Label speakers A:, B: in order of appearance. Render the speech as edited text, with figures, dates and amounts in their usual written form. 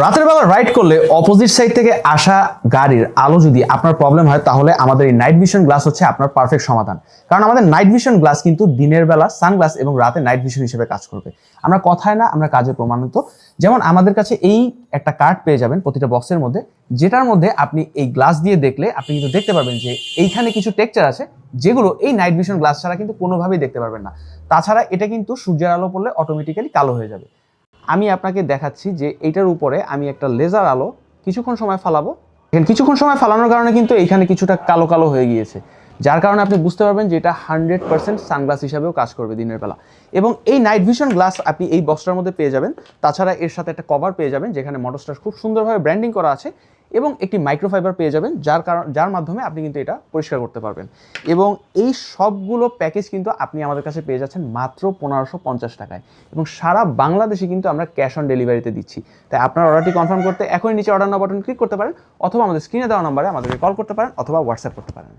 A: রাতের বেলা রাইড করলে opposite side থেকে আসা গাড়ির আলো যদি আপনার প্রবলেম হয়, তাহলে আমাদের এই নাইট ভিশন গ্লাস হচ্ছে আপনার পারফেক্ট সমাধান। কারণ আমাদের নাইট ভিশন গ্লাস কিন্তু দিনের বেলা সানগ্লাস এবং রাতে নাইট ভিশন হিসেবে কাজ করবে। আমরা কথায় না, আমরা কাজে প্রমাণিত। যেমন আমাদের কাছে এই একটা কার্ড পেয়ে যাবেন প্রতিটা বক্সের মধ্যে, যেটার মধ্যে আপনি এই গ্লাস দিয়ে দেখলে আপনি কিন্তু দেখতে পারবেন যে এইখানে কিছু টেক্সচার আছে যেগুলো এই নাইট ভিশন গ্লাস ছাড়া কিন্তু কোনোভাবেই দেখতে পারবেন না। তাছাড়া এটা কিন্তু সূর্যের আলো পড়লে অটোমেটিক্যালি কালো হয়ে যাবে। আমি আপনাকে দেখাচ্ছি যে এইটার উপরে আমি একটা লেজার আলো কিছুক্ষণ সময় ফালাবো। কিছুক্ষণ সময় ফালানোর কারণে কিন্তু এইখানে কিছুটা কালো কালো হয়ে গিয়েছে, যার কারণে আপনি বুঝতে পারবেন যে এটা 100% সানগ্লাস হিসাবেও কাজ করবে দিনের বেলা। এবং এই নাইট ভিশন গ্লাস আপনি এই বক্সটার মধ্যে পেয়ে যাবেন। তাছাড়া এর সাথে একটা কভার পেয়ে যাবেন যেখানে মোটরস্টার খুব সুন্দরভাবে ব্র্যান্ডিং করা আছে, এবং একটি মাইক্রোফাইবার পেয়ে যাবেন যার মাধ্যমে আপনি কিন্তু এটা পরিষ্কার করতে পারবেন। এবং এই সবগুলো প্যাকেজ কিন্তু আপনি আমাদের কাছে পেয়ে যাচ্ছেন মাত্র 1550 টাকায়, এবং সারা বাংলাদেশে কিন্তু আমরা ক্যাশ অন ডেলিভারিতে দিচ্ছি। তাই আপনার অর্ডারটি কনফার্ম করতে এখনই নিচে অর্ডার নাও বাটন ক্লিক করতে পারেন, অথবা আমাদের স্ক্রিনে দেওয়া নাম্বারে আমাদেরকে কল করতে পারেন, অথবা হোয়াটসঅ্যাপ করতে পারেন।